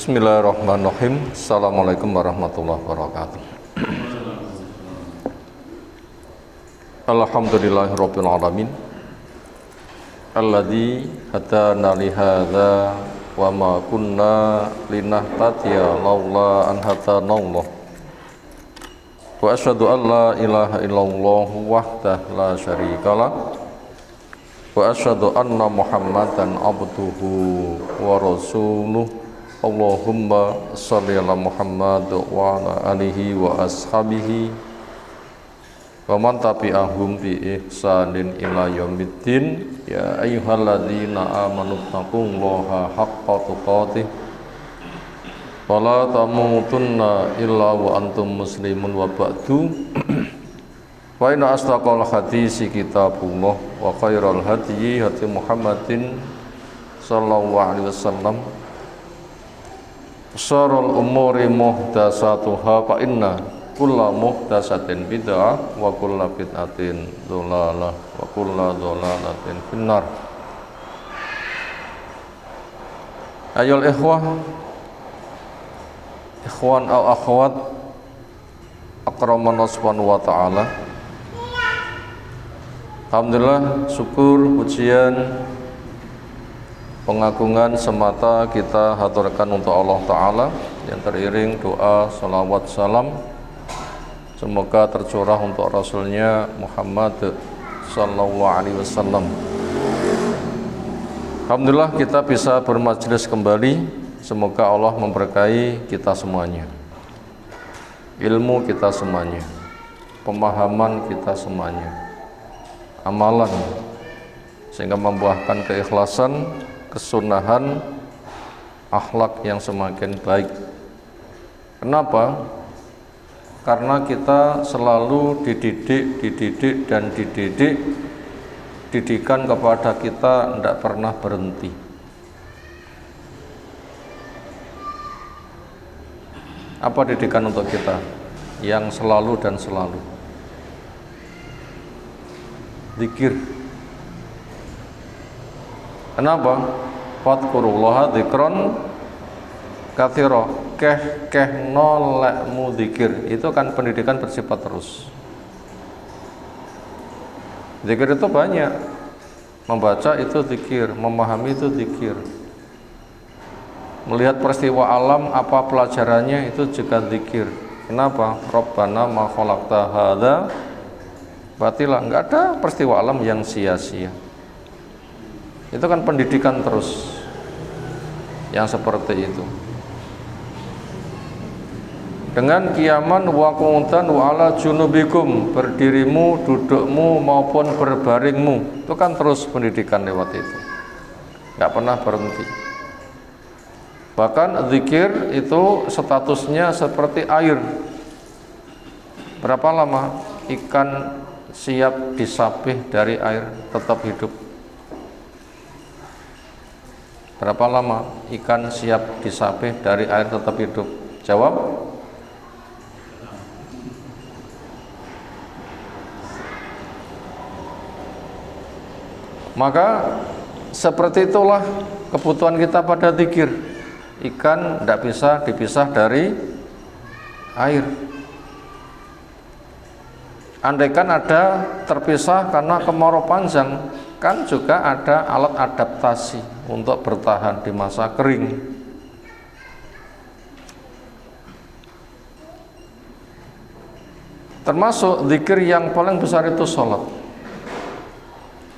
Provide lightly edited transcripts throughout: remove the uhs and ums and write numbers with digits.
Bismillahirrahmanirrahim. Assalamualaikum warahmatullahi wabarakatuh. Alhamdulillahirabbil alamin. Alladzi hadana li hadza wa ma kunna linahtadiya laula an hadanallah. Wa asyhadu an la ilaha illallah wahdahu la syarikalah. Wa asyhadu anna Muhammadan abduhu wa rasuluh. Allahumma shalli ala Muhammad wa ala alihi wa ashabihi wa man tabi'ahum bi ihsanin ila yaumiddin. Ya ayyuhalladzina amanu taqullaha haqqa tuqatih wa la tamutunna illa wa antum muslimun wa ba'du. Wa inna asdaqal hadisi kitabullah wa khairal hadyi hadi Muhammadin sallallahu alaihi wasallam. Syarrul umuri muhdatsatuha fa inna kulla muhdatsatin bid'ah wa kulla bid'atin dhalalah wa kulla dhalalatin finnar. Ayol ikhwan au akhwat akramanallah subhanahu wa ta'ala. Alhamdulillah, syukur, pujian, pengagungan semata kita haturkan untuk Allah Ta'ala yang teriring doa, salawat, salam semoga tercurah untuk Rasulnya Muhammad Sallallahu Alaihi Wasallam. Alhamdulillah kita bisa bermajlis kembali. Semoga Allah memberkahi kita semuanya, ilmu kita semuanya, pemahaman kita semuanya, amalan sehingga membuahkan keikhlasan, kesunahan, akhlak yang semakin baik. Kenapa? Karena kita selalu dididik dan dididik. Didikan kepada kita tidak pernah berhenti. Apa didikan untuk kita? Yang selalu dan selalu. Zikir. Kenapa? Fadkurullaha dzikron katsira. Keh nolekmu zikir. Itu kan pendidikan bersifat terus. Zikir itu banyak. Membaca itu zikir, memahami itu zikir. Melihat peristiwa alam apa pelajarannya itu juga zikir. Kenapa? Rabbana ma khalaqta hadza batila. Enggak ada peristiwa alam yang sia-sia. Itu kan pendidikan terus yang seperti itu. Dengan kiaman wa quntan wa ala junubikum, berdirimu, dudukmu maupun berbaringmu, itu kan terus pendidikan lewat itu. Enggak pernah berhenti. Bahkan zikir itu statusnya seperti air. Berapa lama ikan siap disapih dari air tetap hidup? Berapa lama ikan siap disapih dari air tetap hidup? Jawab. Maka seperti itulah kebutuhan kita pada zikir. Ikan tidak bisa dipisah dari air. Andaikan ada terpisah karena kemarau panjang, kan juga ada alat adaptasi untuk bertahan di masa kering. Termasuk zikir yang paling besar itu sholat.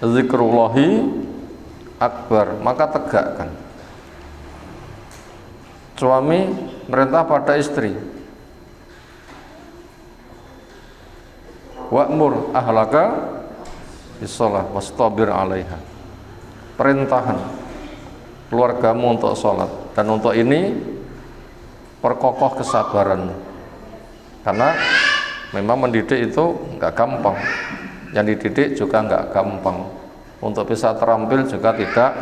Zikrullahi akbar, maka tegakkan. Suami merintah pada istri, wa'mur ahlaka bisolah wastabir alaiha. Perintahan keluargamu untuk sholat, dan untuk ini perkokoh kesabaran, karena memang mendidik itu nggak gampang, yang dididik juga nggak gampang, untuk bisa terampil juga tidak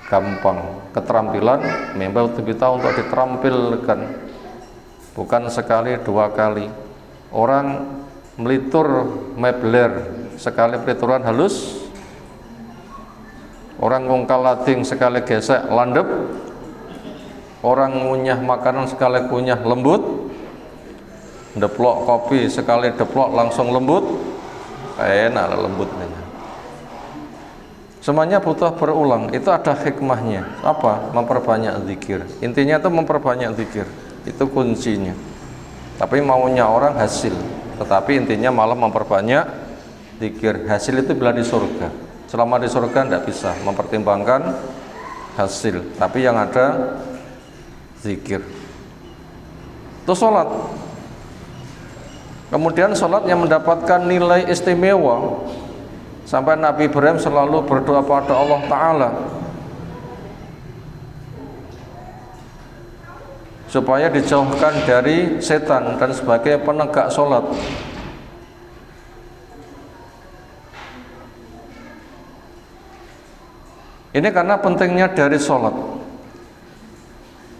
gampang. Keterampilan memang kita untuk diterampilkan, bukan sekali dua kali. Orang melitur mebler sekali pelituran halus, orang ngongkal lading sekali gesek landep, Orang ngunyah makanan sekali kunyah lembut, deplok kopi sekali deplok langsung lembut, enak lembutnya. Semuanya butuh berulang. Itu ada hikmahnya. Apa? Memperbanyak zikir. Intinya itu memperbanyak zikir. Itu kuncinya. Tapi maunya orang hasil. Tetapi intinya malah memperbanyak zikir. Hasil itu bila di surga. Selama di surga tidak bisa mempertimbangkan hasil. Tapi yang ada zikir. Itu sholat. Kemudian sholat yang mendapatkan nilai istimewa. Sampai Nabi Ibrahim selalu berdoa pada Allah Ta'ala supaya dijauhkan dari setan dan sebagai penegak sholat. Ini karena pentingnya dari sholat.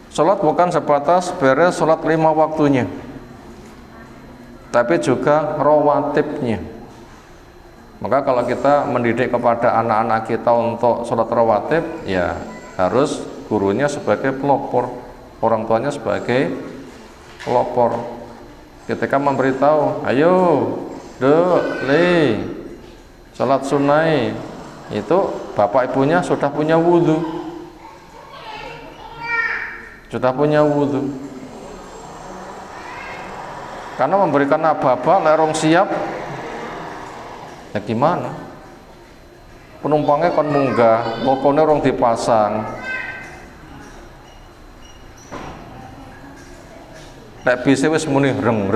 Sholat bukan sebatas beres sholat 5 waktunya, tapi juga rawatibnya. Maka kalau kita mendidik kepada anak-anak kita untuk sholat rawatib, ya harus gurunya sebagai pelopor, orang tuanya sebagai pelopor. Ketika memberitahu, ayo dek, li, sholat sunai, itu bapak ibunya sudah punya wudhu, karena memberikan aba-aba lerong siap. Ya gimana? Penumpangnya kon munggah, lokonya orang dipasang. Nek bis wis muni reng.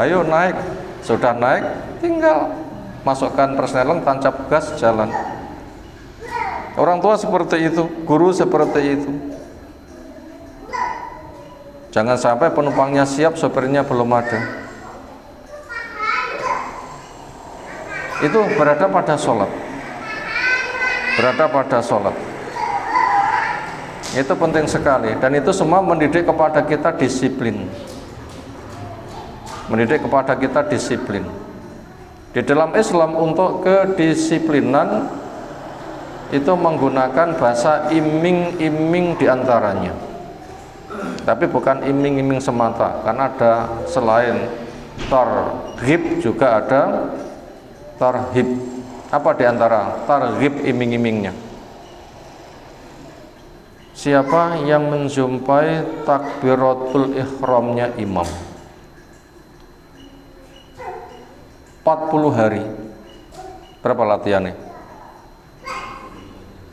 Ayo naik. Sudah naik, tinggal masukkan persneling, tancap gas, jalan. Orang tua seperti itu, guru seperti itu. Jangan sampai penumpangnya siap, sopirnya belum ada. Itu berada pada sholat. Itu penting sekali. Dan itu semua mendidik kepada kita disiplin. Di dalam Islam untuk kedisiplinan itu menggunakan bahasa iming-iming diantaranya. Tapi bukan iming-iming semata, karena ada selain targhib juga ada tarhib. Apa diantara targhib iming-imingnya? Siapa yang menjumpai takbiratul ihramnya imam 40 hari, berapa latihannya?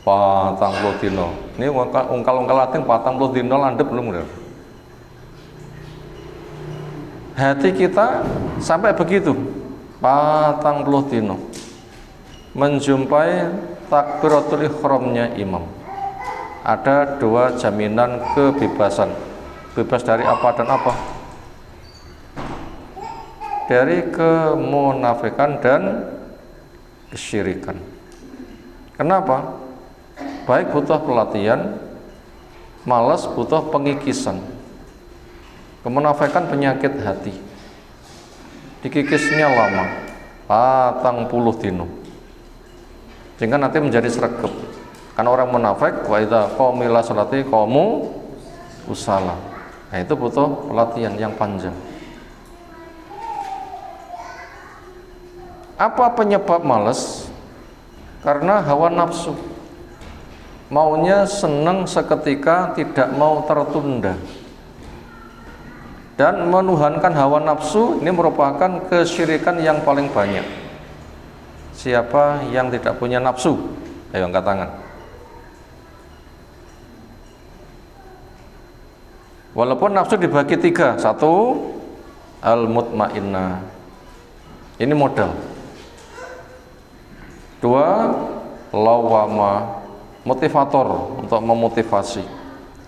40 dino. Ini ungkal-ungkal latihan 40 dino landep belum udah. Hati kita sampai begitu 40 dino menjumpai takbiratul ihramnya imam. Ada 2 jaminan kebebasan. Bebas dari apa dan apa? Dari kemunafikan dan kesyirikan. Kenapa? Baik butuh pelatihan, malas butuh pengikisan. Kemunafikan penyakit hati, dikikisnya lama, 40 dino, sehingga nanti menjadi sregep. Karena orang munafik, wa idza qamu ila sholati qamu usala. Nah, itu butuh pelatihan yang panjang. Apa penyebab malas? Karena hawa nafsu. Maunya senang seketika, tidak mau tertunda. Dan menuhankan hawa nafsu ini merupakan kesyirikan yang paling banyak. Siapa yang tidak punya nafsu? Ayo angkat tangan. Walaupun nafsu dibagi 3. 1, al-mutmainnah. Ini modal. 2, lawama, motivator, untuk memotivasi.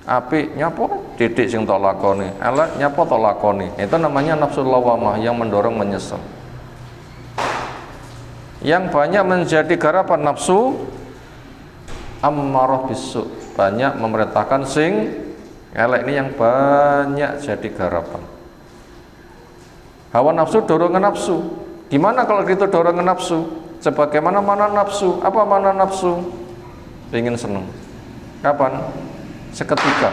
Api nyapo didik sing tok lakoni, elek nyapo tok lakoni. Itu namanya nafsu lawamah yang mendorong menyesal. Yang banyak menjadi garapan nafsu ammarah bisu, banyak memerintahkan sing elek, ini yang banyak jadi garapan. Hawa nafsu, dorongan nafsu. Gimana kalau gitu dorongan nafsu? Sebagaimana mana nafsu? Apa mana nafsu? Ingin senang. Kapan? Seketika.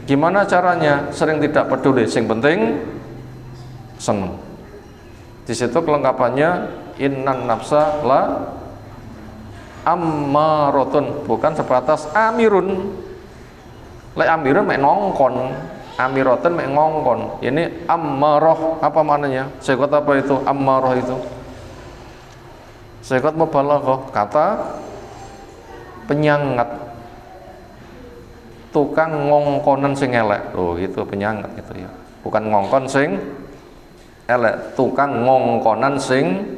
Gimana caranya? Sering tidak peduli, sing penting seneng. Di situ kelengkapannya innan nafsa la ammarotun, bukan sebatas amirun. Lek amirun mek nongkon, amirotun mek ngongkon. Ini ammaroh, apa maknanya? Sekot apa itu ammaroh itu? Sekot mubalaghah, kata penyangat, tukang ngongkonan sing elek. Oh, itu penyangat itu ya. Bukan ngongkon sing elek, tukang ngongkonan sing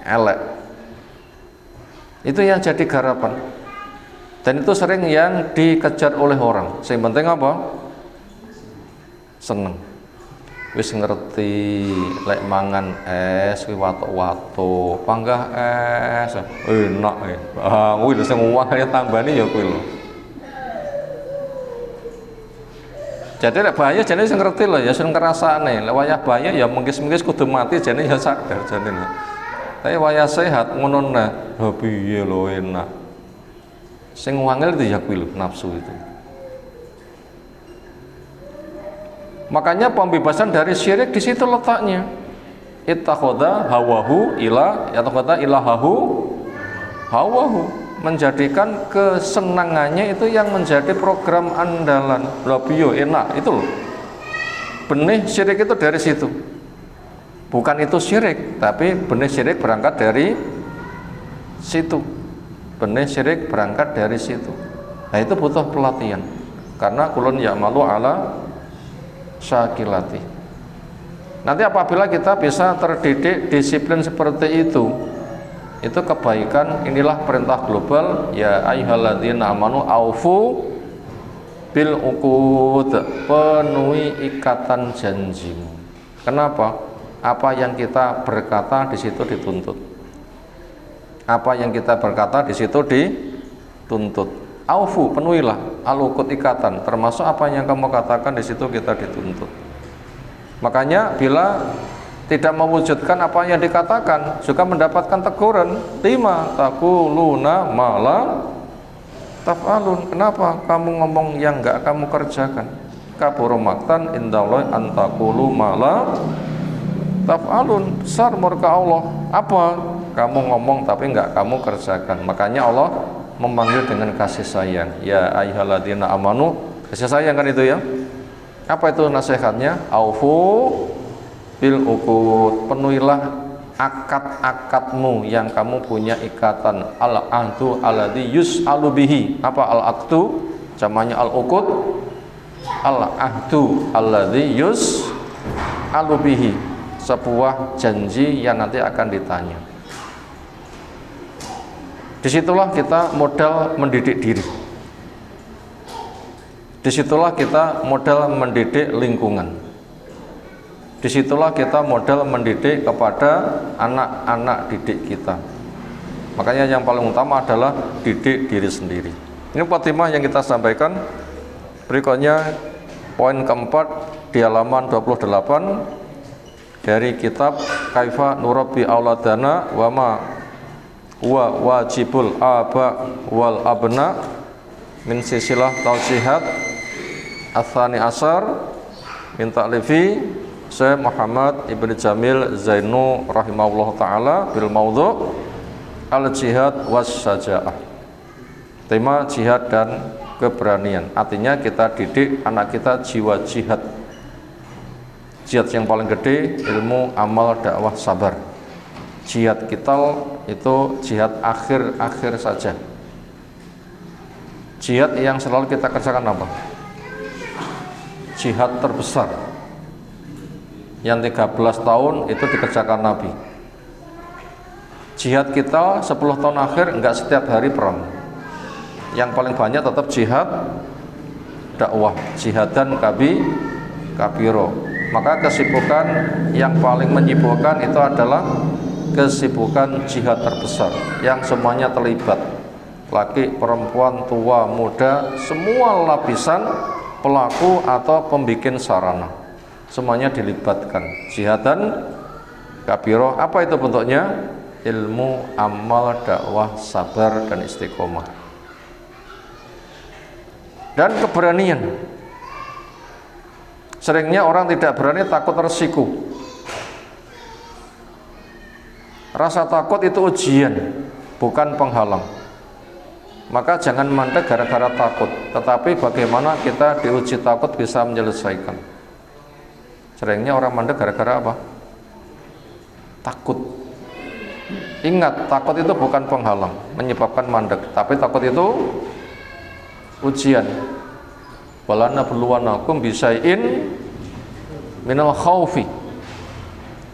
elek. Itu yang jadi garapan. Dan itu sering yang dikejar oleh orang. Yang penting apa? Seneng. Wis ngerti lek mangan es kuwi watuk-watuk, panggah es. Enak ya. Ah, kuwi lho sing wae tambani ya kuwi lho. Jadi lek bahaya jane sing ngerti lho ya sing ngrasakne. Lek wayah bahaya ya mengkis-mengkis kudu mati jane ya sadar jane. Tapi wayah sehat ngono nah. Ha piye lho enak. Sing wangel itu ya kuwi lho nafsu itu. Makanya pembebasan dari syirik di situ letaknya. Ittakhadha hawahu ila yattakhadha ilahahu hawahu, menjadikan kesenangannya itu yang menjadi program andalan. Lha piye enak itu loh. Benih syirik itu dari situ. Bukan itu syirik, tapi benih syirik berangkat dari situ. Benih syirik berangkat dari situ. Nah itu butuh pelatihan. Karena kulun ya'malu ala syakilati. Nanti apabila kita bisa terdidik disiplin seperti itu kebaikan. Inilah perintah global, ya ayyuhalladzina amanu aufu bil uqud, penuhi ikatan janjimu. Kenapa? Apa yang kita berkata di situ dituntut. Apa yang kita berkata di situ dituntut. Aufu, penuhilah al-uqud, ikatan, termasuk apa yang kamu katakan di situ kita dituntut. Makanya bila tidak mewujudkan apa yang dikatakan juga mendapatkan teguran. 5 taquluna ma la taf'alun. Kenapa kamu ngomong yang enggak kamu kerjakan? Kabura maqtan indallahi an taqulu ma la taf'alun. Besar murka Allah. Apa? Kamu ngomong tapi enggak kamu kerjakan. Makanya Allah memanggil dengan kasih sayang. Ya ayyuhalladzina amanu, kasih sayang kan itu ya. Apa itu nasihatnya? Aufu bil uqud, penuhilah akad-akadmu yang kamu punya ikatan. Al ahdu alladzi yus'alu bihi. Apa al aqdu? Jamanya al uqud. Al ahdu alladzi yus'alu bihi, sebuah janji yang nanti akan ditanya. Disitulah kita modal mendidik diri. Disitulah kita modal mendidik lingkungan. Disitulah kita modal mendidik kepada anak-anak didik kita. Makanya yang paling utama adalah didik diri sendiri. Ini khotimah yang kita sampaikan. Berikutnya poin keempat di halaman 28 dari kitab Kaifa Nurabbi Auladana wa ma wa wajibul aba wal abna min sisilah tausihat atsani asar min ta'lifi Syekh Muhammad Ibn Jamil Zainu rahimahullah ta'ala bil maudhu al jihad was syaja'ah. Tema jihad dan keberanian. Artinya kita didik anak kita jiwa jihad. Jihad yang paling gede ilmu, amal, dakwah, sabar. Jihad kita itu jihad akhir-akhir saja. Jihad yang selalu kita kerjakan apa? Jihad terbesar yang 13 tahun itu dikerjakan Nabi. Jihad kita 10 tahun akhir enggak setiap hari perang. Yang paling banyak tetap jihad dakwah, jihadan kabiro. Maka kesibukan yang paling menyibukkan itu adalah kesibukan jihad terbesar yang semuanya terlibat, laki, perempuan, tua, muda, semua lapisan pelaku atau pembikin sarana, semuanya dilibatkan. Jihadan kabiro, apa itu bentuknya? Ilmu, amal, dakwah, sabar, dan istiqomah. Dan keberanian. Seringnya orang tidak berani takut resiko. Rasa takut itu ujian, bukan penghalang. Maka jangan mandek gara-gara takut, tetapi bagaimana kita diuji takut bisa menyelesaikan. Seringnya orang mandek gara-gara apa? Takut. Ingat, takut itu bukan penghalang, menyebabkan mandek, tapi takut itu ujian. Walana berluanakum bisain minal khaufi.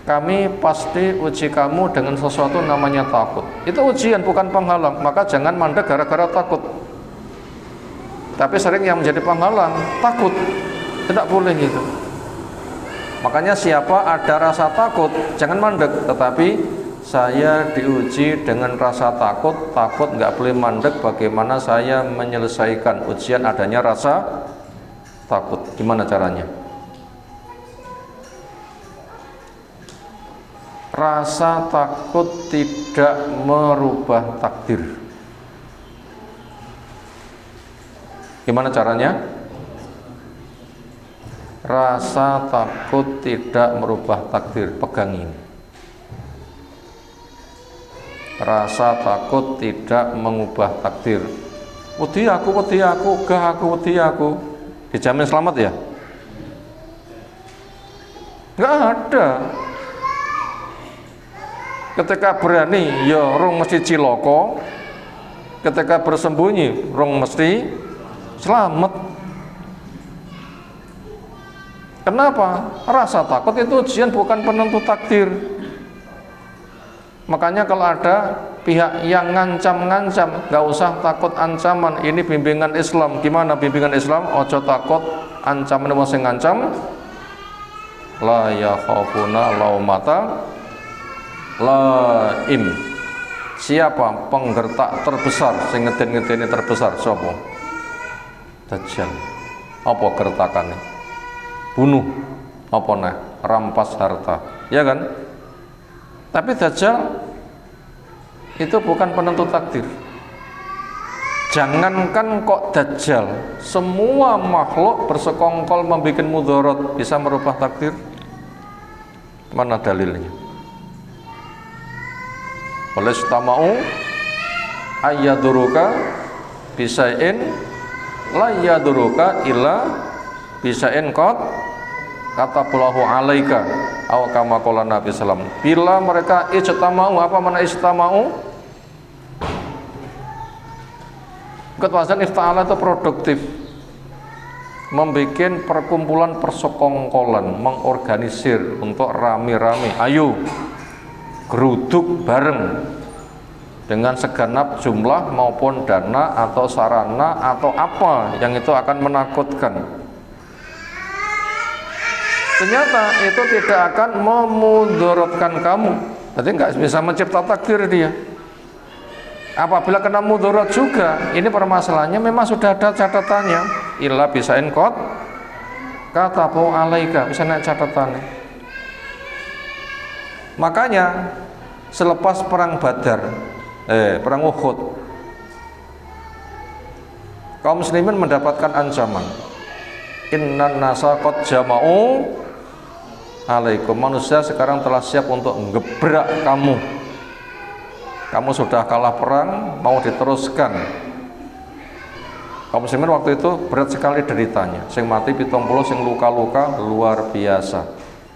Kami pasti uji kamu dengan sesuatu namanya takut. Itu ujian bukan penghalang. Maka jangan mandek gara-gara takut. Tapi sering yang menjadi penghalang takut. Tidak boleh gitu. Makanya siapa ada rasa takut jangan mandek. Tetapi saya diuji dengan rasa takut. Takut nggak boleh mandek. Bagaimana saya menyelesaikan ujian adanya rasa takut? Gimana caranya? Rasa takut tidak merubah takdir. Gimana caranya? Rasa takut tidak merubah takdir. Pegang ini. Rasa takut tidak mengubah takdir. Wedi aku, gah aku, wedi aku. Dijamin selamat ya? Nggak ada. Ketika berani, ya rong mesti ciloko. Ketika bersembunyi, rong mesti selamat. Kenapa? Rasa takut itu ujian bukan penentu takdir. Makanya kalau ada pihak yang ngancam-ngancam, nggak usah takut ancaman. Ini bimbingan Islam. Gimana bimbingan Islam? Ojo takut ancaman wong sing ngancam. La yakhafuna laumata laim. Siapa penggertak terbesar sing ngeden-ngedeni terbesar? Sapa? Dajjal. Apa gertakane? Bunuh. Apa nah? Rampas harta. Ya kan? Tapi Dajjal itu bukan penentu takdir. Jangankan kok Dajjal, semua makhluk bersekongkol membuat mudarat bisa merubah takdir. Mana dalilnya? Oleh setamau ayyaduruka bisain la yaduruka illa bisain qad kataballahu alaika aw kama qala Nabi sallam. Bila mereka ijtamau, apa mana ijtamau? Ketwasan ifta'ala itu produktif, membuat perkumpulan persekongkolan, mengorganisir untuk rame-rame. Ayo geruduk bareng dengan segenap jumlah maupun dana atau sarana atau apa yang itu akan menakutkan. Ternyata itu tidak akan memudaratkan kamu. Jadi nggak bisa mencipta takdir dia. Apabila kena mudarat juga, ini permasalahannya memang sudah ada catatannya. Illa bisain qad katabu alaika, bisa naik catatannya. Makanya selepas perang Badar, perang Uhud, kaum muslimin mendapatkan ancaman. Innan nasa qad jama'u alaikum. Manusia sekarang telah siap untuk ngebrak kamu. Kamu sudah kalah perang, mau diteruskan. Kaum muslimin waktu itu berat sekali deritanya. Sing mati 70, sing luka-luka luar biasa.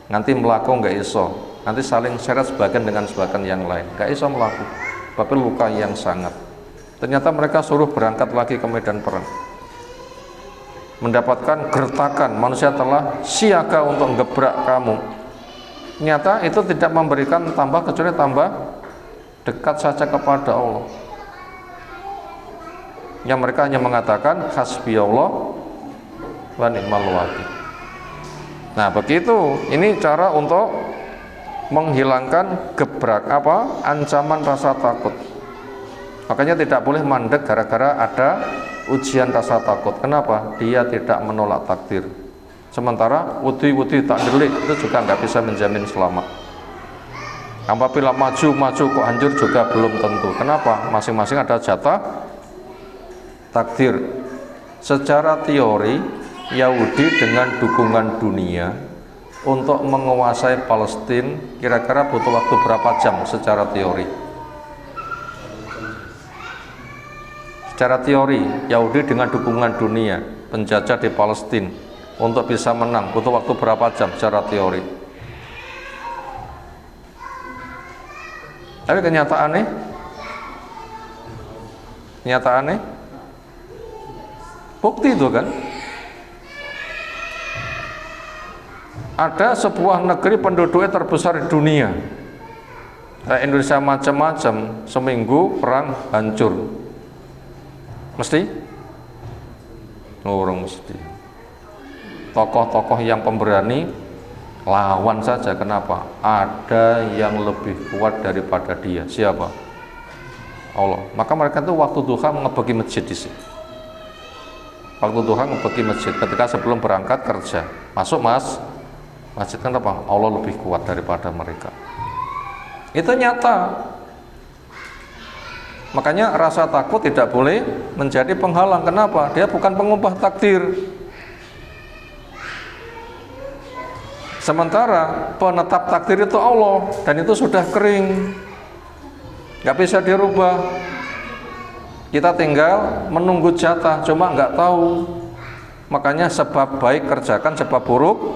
Nanti melaku nggak iso. Nanti saling seret sebagian dengan sebagian yang lain. Nggak iso melaku. Tapi luka yang sangat. Ternyata mereka suruh berangkat lagi ke medan perang. Mendapatkan gertakan, manusia telah siaga untuk ngebrak kamu. Ternyata itu tidak memberikan tambah kecuali tambah dekat saja kepada Allah. Yang mereka hanya mengatakan hasbiyallah wa ni'mal wakil. Nah, begitu. Ini cara untuk menghilangkan gebrak ancaman rasa takut. Makanya tidak boleh mandek gara-gara ada ujian rasa takut. Kenapa? Dia tidak menolak takdir. Sementara wuti-wuti tak delik itu juga nggak bisa menjamin selamat. Apabila maju kok hancur juga belum tentu. Kenapa? Masing-masing ada jatah takdir. Secara teori Yahudi dengan dukungan dunia untuk menguasai Palestina kira-kira butuh waktu berapa jam secara teori? Secara teori, Yahudi dengan dukungan dunia penjajah di Palestina untuk bisa menang butuh waktu berapa jam secara teori? Tapi kenyataannya bukti itu kan, ada sebuah negeri penduduknya terbesar di dunia, Indonesia macam-macam, seminggu perang hancur. Mesti? Orang mesti. Tokoh-tokoh yang pemberani lawan saja. Kenapa? Ada yang lebih kuat daripada dia. Siapa? Allah. Maka mereka itu waktu duha ngebagi masjid di sini. Waktu duha ngebagi masjid ketika sebelum berangkat kerja. Masuk masjid, kenapa? Allah lebih kuat daripada mereka. Itu nyata. Makanya rasa takut tidak boleh menjadi penghalang. Kenapa? Dia bukan pengubah takdir. Sementara penetap takdir itu Allah, dan itu sudah kering, nggak bisa dirubah. Kita tinggal menunggu jatah, cuma nggak tahu. Makanya sebab baik kerjakan, sebab buruk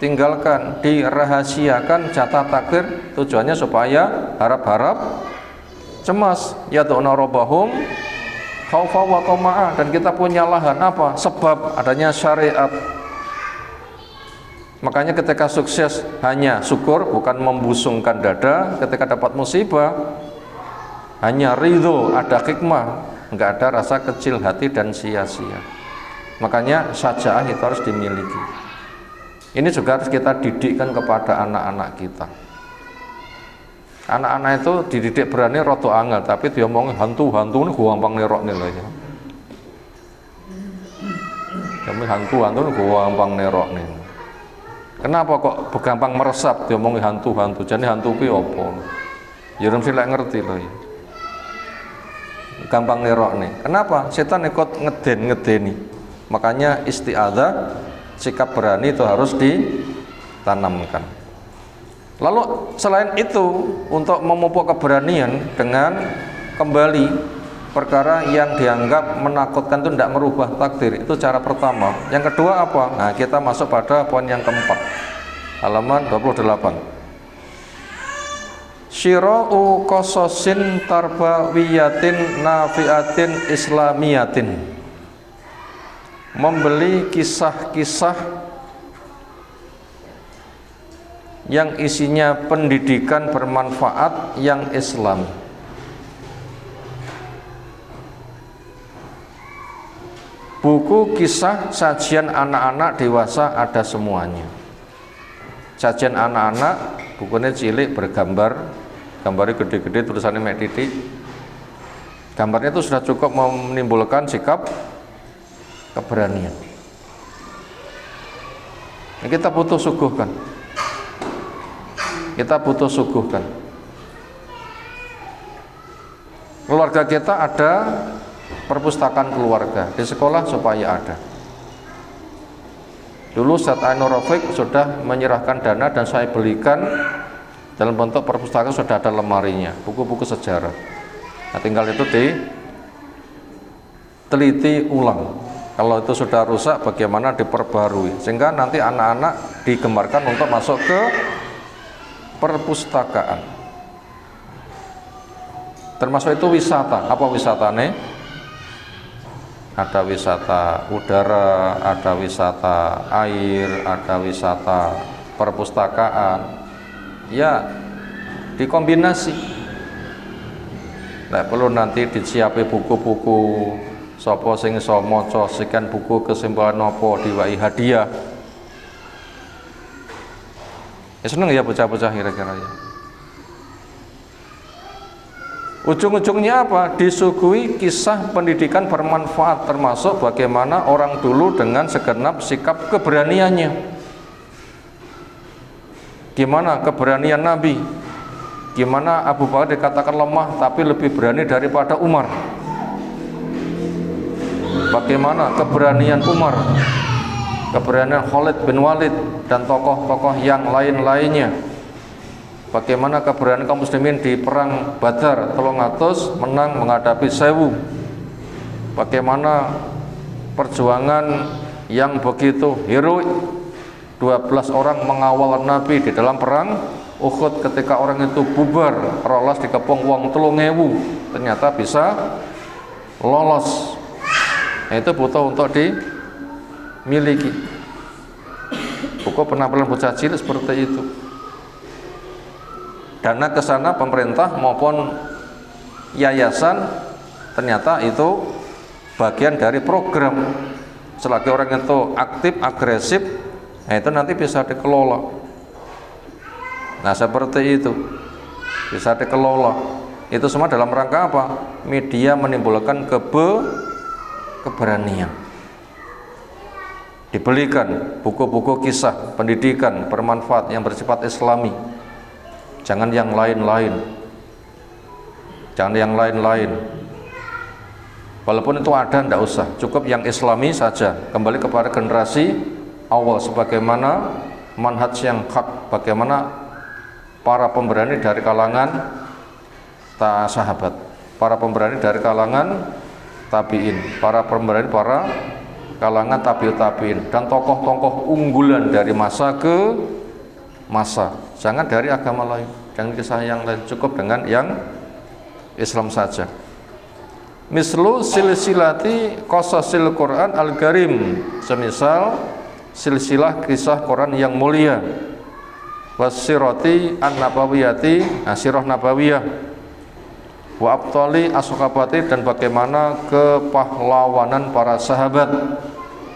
tinggalkan. Dirahasiakan jatah takdir, tujuannya supaya harap-harap cemas. Yad'una rabbahum khaufa wa tama'a. Dan kita punya lahan apa? Sebab adanya syariat. Makanya ketika sukses hanya syukur, bukan membusungkan dada. Ketika dapat musibah hanya ridho, ada hikmah, enggak ada rasa kecil hati dan sia-sia. Makanya syaja'ah itu harus dimiliki. Ini juga harus kita didikkan kepada anak-anak kita. Anak-anak itu dididik berani roto angel, tapi diomongin hantu-hantu ini gampang nerok nih lah ya. Kami hantu-hantu ini gampang nerok nih. Kenapa kok gampang meresap diomongin hantu-hantu? Jadi hantu ki opo? Ya mesti lek ngerti loh ya. Gampang nerok nih. Kenapa? Setan ikut ngeden-ngedeni. Makanya isti'adzah, sikap berani itu harus ditanamkan. Lalu selain itu, untuk memupuk keberanian dengan kembali perkara yang dianggap menakutkan itu tidak merubah takdir, itu cara pertama. Yang kedua apa? Nah, kita masuk pada poin yang keempat, halaman 28. Syira'u qasasin tarbawiyatin nafiatin islamiyatin. Membeli kisah-kisah yang isinya pendidikan bermanfaat yang Islam. Buku kisah sajian anak-anak dewasa ada semuanya. Sajian anak-anak bukunya cilik bergambar, gambarnya gede-gede, tulisannya mek titik. Gambarnya itu sudah cukup menimbulkan sikap keberanian. Nah, kita butuh suguhkan. Kita butuh suguhkan. Keluarga kita ada perpustakaan keluarga, di sekolah supaya ada. Dulu Ustaz Ainur Rafiq sudah menyerahkan dana dan saya belikan dalam bentuk perpustakaan, sudah ada lemarinya, buku-buku sejarah. Nah, tinggal itu diteliti ulang. Kalau itu sudah rusak, bagaimana diperbarui sehingga nanti anak-anak digembarkan untuk masuk ke perpustakaan. Termasuk itu wisata. Apa wisatanya? Ada wisata udara, ada wisata air, ada wisata perpustakaan. Ya, dikombinasi. Nah, perlu nanti disiapi buku-buku, sapa sing iso maca sekian buku kesimpulan nopo diwai hadiah. Ya seneng ya bocah-bocah kira-kira ya. Ujung-ujungnya apa? Disuguhi kisah pendidikan bermanfaat, termasuk bagaimana orang dulu dengan segenap sikap keberaniannya. Gimana keberanian Nabi? Gimana Abu Bakar dikatakan lemah tapi lebih berani daripada Umar? Bagaimana keberanian Umar keberanian Khalid bin Walid dan tokoh-tokoh yang lain-lainnya. Bagaimana keberanian kaum muslimin di perang Badar 300 menang menghadapi 1000. Bagaimana perjuangan yang begitu heroik 12 orang mengawal Nabi di dalam perang Uhud ketika orang itu bubar rolas dikepung wong 3000 ternyata bisa lolos. Nah, itu butuh untuk dimiliki. Buku penampilan bocah cilik seperti itu. Dana ke sana pemerintah maupun yayasan ternyata itu bagian dari program. Selagi orang itu aktif, agresif, nah itu nanti bisa dikelola. Nah seperti itu bisa dikelola. Itu semua dalam rangka apa? Media menimbulkan keberanian. Dibelikan buku-buku kisah pendidikan bermanfaat yang bersifat Islami. Jangan yang lain-lain. Jangan yang lain-lain. Walaupun itu ada, tidak usah. Cukup yang Islami saja. Kembali kepada generasi awal sebagaimana manhaj yang hak, bagaimana para pemberani dari kalangan sahabat, para pemberani dari kalangan tabiin, para pemberani para kalangan tabi'in dan tokoh-tokoh unggulan dari masa ke masa. Jangan dari agama lain, jangan kisah yang lain, cukup dengan yang Islam saja. Mislu silsilati qasasil Quran al-Karim, semisal silsilah kisah Quran yang mulia, wasirati an-nabawiyati, sirah nabawiyah, wa abtali as-sahabati, dan bagaimana kepahlawanan para sahabat,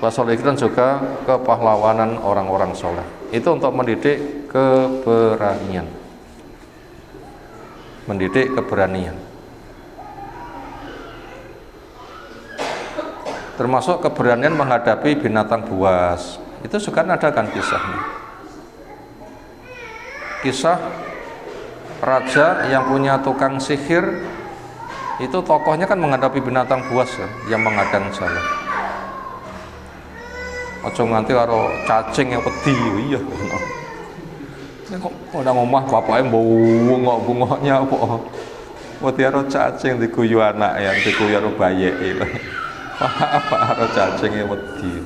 wasolihin juga kepahlawanan orang-orang soleh. Itu untuk mendidik keberanian, mendidik keberanian. Termasuk keberanian menghadapi binatang buas. Itu juga ada kan kisahnya. Kisah raja yang punya tukang sihir, itu tokohnya kan menghadapi binatang buas kan, yang mengadang jalan. Ojo nganti karo cacing yang wedi, iya. Nek kok ora ngomah bapake bungok-bungoknya apa. Wedi karo cacing diguyu anak yang diguyu karo bayeke. Apa karo cacing yang wedi.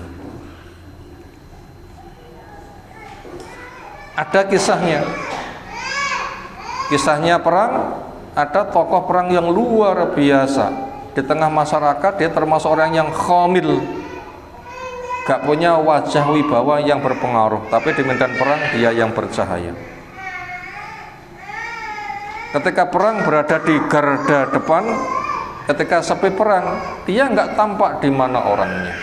Ada kisahnya. Kisahnya perang, ada tokoh perang yang luar biasa. Di tengah masyarakat dia termasuk orang yang khamil, gak punya wajah wibawa yang berpengaruh, tapi di medan perang dia yang bercahaya. Ketika perang berada di garda depan, ketika sepi perang dia nggak tampak di mana orangnya.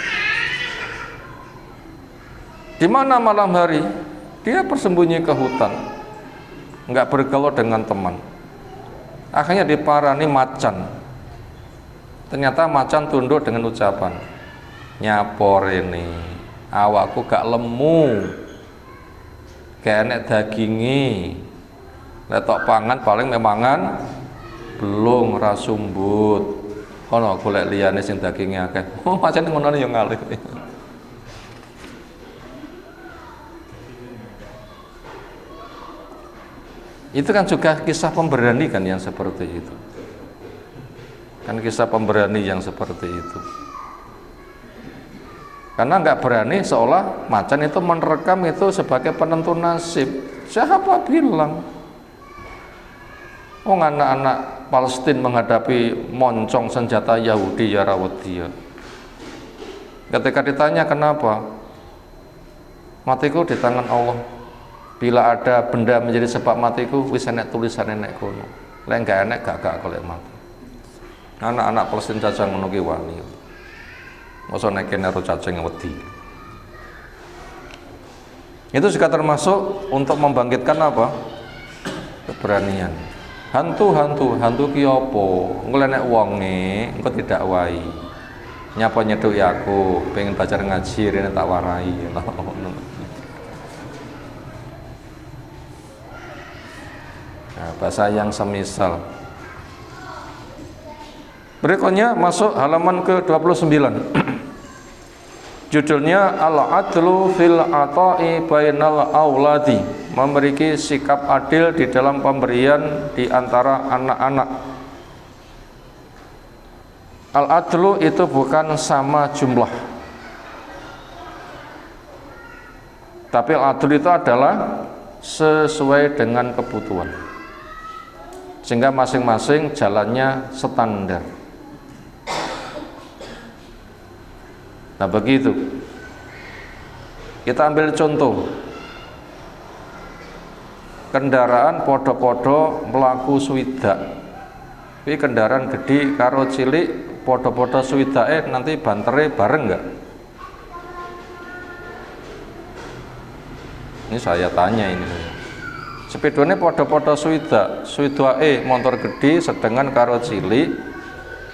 Di mana malam hari dia bersembunyi ke hutan, nggak bergaul dengan teman. Akhirnya diparani macan. Ternyata macan tunduk dengan ucapan, nyapor ini awakku gak lemu, gak enek dagingi, letok pangan paling memangan belum rasumbut. Ono golek liyane sing dagingnya akeh. Oh macan ngono yo ngalih. Itu kan juga kisah pemberani kan yang seperti itu. Kan kisah pemberani yang seperti itu. Karena nggak berani seolah macan itu merekam itu sebagai penentu nasib. Siapa bilang? Oh anak-anak Palestina menghadapi moncong senjata Yahudi ya rawat dia. Ketika ditanya kenapa, matiku di tangan Allah. Bila ada benda menjadi sebab matiku, wis enek tulisan enek kono. Lek gak enek gak golek mati. Anak-anak Palestina cacang ngono ki wani. Masa nek kene ro cacing wedi. Itu juga termasuk untuk membangkitkan apa? Keberanian. Hantu ki apa? Engko nek wonge engko tidak wae. Nyapa nyeduki aku, pengen belajar ngaji rene tak warai. Nah, bahasa yang semisal. Berikutnya masuk halaman ke-29. Judulnya Al-Adlu fil Ata'i Bainal Auladi, memiliki sikap adil di dalam pemberian di antara anak-anak. Al-Adlu itu bukan sama jumlah, tapi Al-Adlu itu adalah sesuai dengan kebutuhan, sehingga masing-masing jalannya standar. Nah begitu. Kita ambil contoh, kendaraan podo-podo melaku swidak. Ini kendaraan gede karo cilik podo-podo swidake nanti bantere bareng enggak? Ini saya tanya ini. Sepedone podo-podo swidake motor gede sedengan karo cilik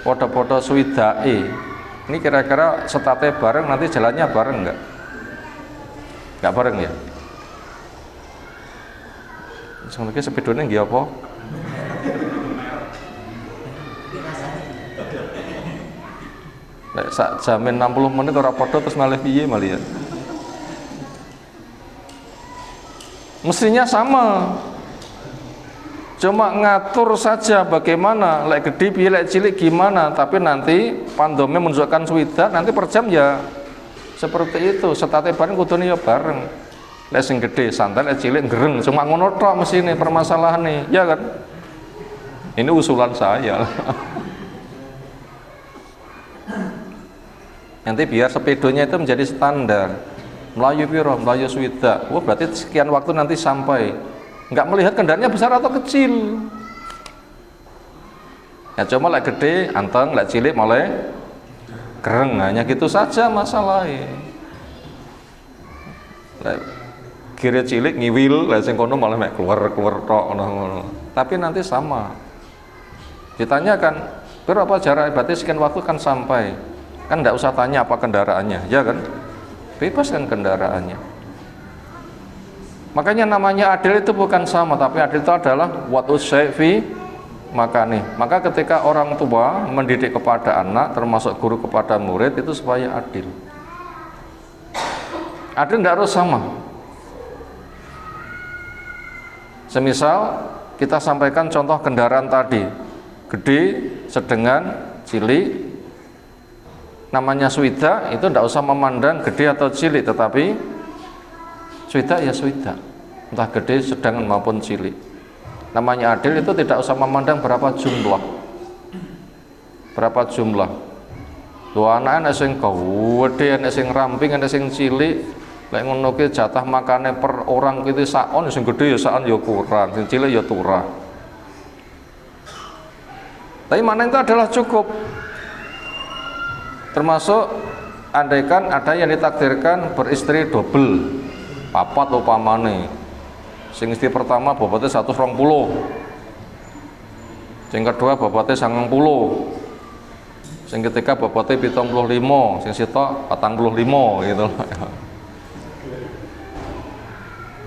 podo-podo swidake. Ini kira-kira setate bareng nanti jalannya bareng enggak? Enggak bareng ya? Sebenarnya sepedone nggih apa? Nek sak jamin 60 menit ora padha terus malih piye malih ya? Mestinya sama. Cuma ngatur saja bagaimana, lek gede piye lek cilik gimana, tapi nanti pandome menunjukkan swidak, nanti per jam ya seperti itu. Setate bareng kudune ya bareng. Lek sing gede santai, lek cilik gereng, cuma ngono tok mesine permasalahane, ya kan? Ini usulan saya. Nanti biar sepedonya itu menjadi standar. Melayu piro, melayu swidak. Wah, berarti sekian waktu nanti sampai. Nggak melihat kendaraannya besar atau kecil. Ya cuma lek gede anteng, lek cilik mulai gereng, hanya gitu saja masalahnya. Lek kiri cilik ngiwil, lek sing kono malah mek keluar tok ngono. Tapi nanti sama. Ditanyakan, berapa jarak berarti sekian waktu kan sampai. Kan enggak usah tanya apa kendaraannya, ya kan? Bebas kan kendaraannya. Makanya namanya adil itu bukan sama, tapi adil itu adalah watus syaifi makani. Maka ketika orang tua mendidik kepada anak, termasuk guru kepada murid, itu supaya adil. Adil tidak harus sama. Semisal kita sampaikan contoh kendaraan tadi, gede, sedengan, cilik. Namanya swidak itu tidak usah memandang gede atau cilik, tetapi swidak ya swidak, entah gede, sedang maupun cilik. Namanya adil itu tidak usah memandang berapa jumlah. Berapa jumlah. Dua anak ana sing gede, ana sing ramping, ana sing cilik. Lek ngono ki jatah makane per orang ki sakon, sing gede ya sakon ya kurang, sing cilik ya turah. Tapi mana itu adalah cukup. Termasuk andaikan ada yang ditakdirkan beristri double. Papat upamane sing istri pertama bobotnya 120, sing kedua bobotnya 90, sing ketiga bobotnya 75, sing sitok 45 gitu.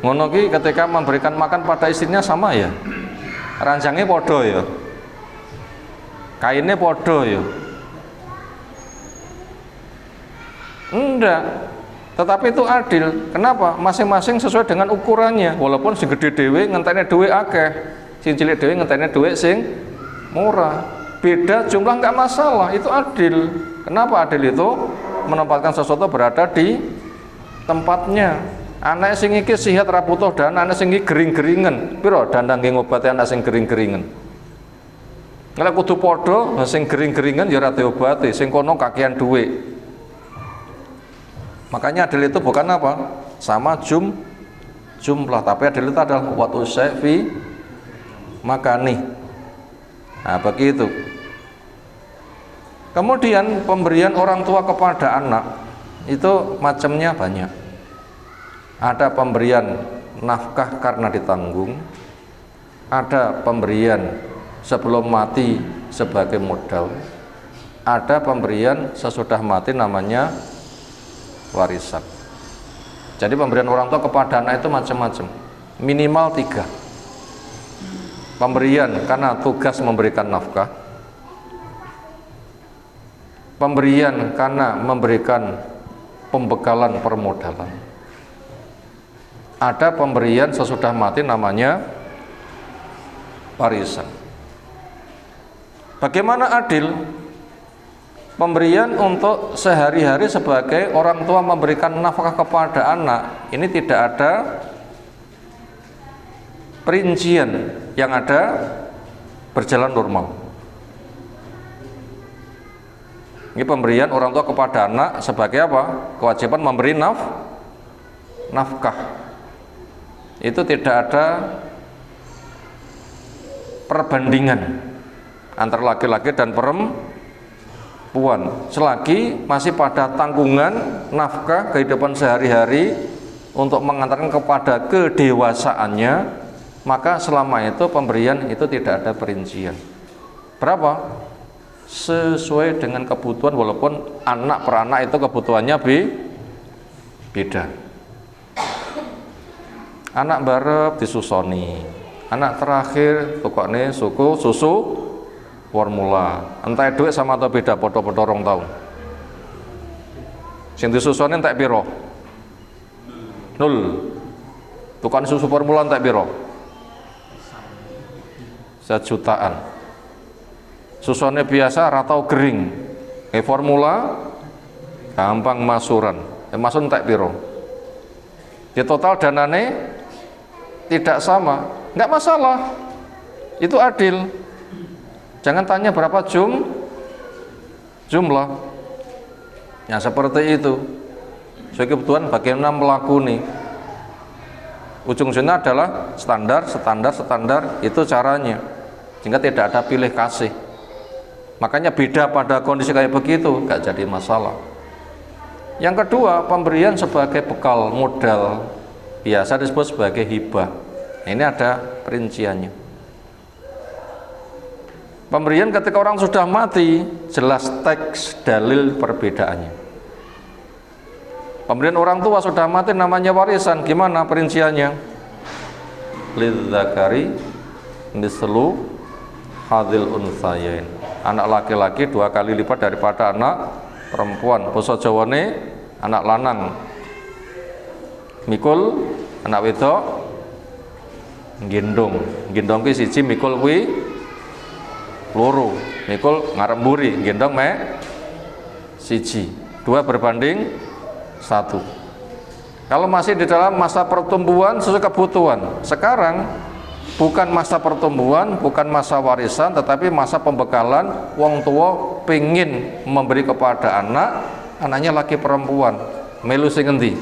Ngono ki ketika memberikan makan pada istrinya sama ya, ranjangnya podo ya, kainnya podo ya, enggak. Tetapi itu adil. Kenapa? Masing-masing sesuai dengan ukurannya. Walaupun sing gede dhewe ngenteni duwe akeh, sing cilik dhewe ngenteni duwe sing murah. Beda jumlah nggak masalah, itu adil. Kenapa adil itu? Menempatkan sesuatu berada di tempatnya. Anak sing iki sihat ra butuh dana, anak sing iki gering-geringen. Piro dandang nggih ngobati anak sing gering-geringen? Nek kudu padha, sing gering-geringen ya ora diobati, sing kono kakean duwe. Makanya adil itu bukan apa? Sama jumlah, tapi adil itu adalah watus syaifi makani. Nah, begitu. Kemudian pemberian orang tua kepada anak itu macamnya banyak. Ada pemberian nafkah karena ditanggung, ada pemberian sebelum mati sebagai modal, ada pemberian sesudah mati namanya warisan. Jadi pemberian orang tua kepada anak itu macam-macam, minimal 3. Pemberian karena tugas memberikan nafkah, pemberian karena memberikan pembekalan permodalan. Ada pemberian sesudah mati namanya warisan. Bagaimana adil? Pemberian untuk sehari-hari sebagai orang tua memberikan nafkah kepada anak, ini tidak ada perincian, yang ada berjalan normal. Ini pemberian orang tua kepada anak sebagai apa? Kewajiban memberi nafkah. Itu tidak ada perbandingan antara laki-laki dan perempuan, selagi masih pada tanggungan nafkah kehidupan sehari-hari untuk mengantarkan kepada kedewasaannya, maka selama itu pemberian itu tidak ada perincian. Berapa? Sesuai dengan kebutuhan, walaupun anak per anak itu kebutuhannya beda. Anak barep disusoni, anak terakhir tukokne susu formula, entah duit sama atau beda, podo-podo rong tahun. Sing disusoni entek piro? 0. Tukang susu formula entek piro? 1 jutaan. Susunya biasa ratau kering, formula gampang masuran, masun entek piro. Di total danane tidak sama, nggak masalah, itu adil. Jangan tanya berapa jumlah. Ya seperti itu. Sebagai kebutuhan bagaimana melakoni. Ujung-ujungnya adalah standar itu caranya, sehingga tidak ada pilih kasih. Makanya beda pada kondisi kayak begitu, nggak jadi masalah. Yang kedua, pemberian sebagai bekal modal biasa disebut sebagai hibah. Ini ada perinciannya. Pemberian ketika orang sudah mati, jelas teks dalil perbedaannya. Pemberian orang tua sudah mati namanya warisan, gimana perinciannya? Lidzakari mislu hadil unsayain. Anak laki-laki 2 kali lipat daripada anak perempuan. Basa Jawane anak lanang mikul, anak wedok gendong ki siji, mikul kuwi loro, mikul ngarep mburi, gendong siji. 2 berbanding 1. Kalau masih di dalam masa pertumbuhan sesuai kebutuhan, sekarang bukan masa pertumbuhan, bukan masa warisan, tetapi masa pembekalan. Wong tua pengen memberi kepada anaknya laki perempuan. Melu sing endi?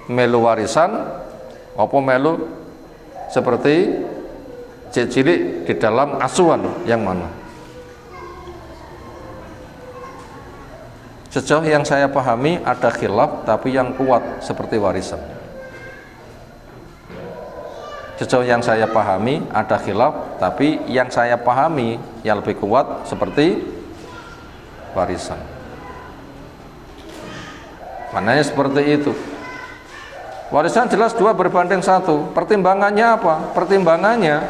Melu warisan apa melu seperti cilik di dalam asuhan yang mana? Sejauh yang saya pahami ada khilaf, tapi yang kuat seperti warisan. Sejauh yang saya pahami ada khilaf, tapi yang saya pahami yang lebih kuat seperti warisan. Maknanya seperti itu. Warisan jelas 2 berbanding 1. Pertimbangannya apa? Pertimbangannya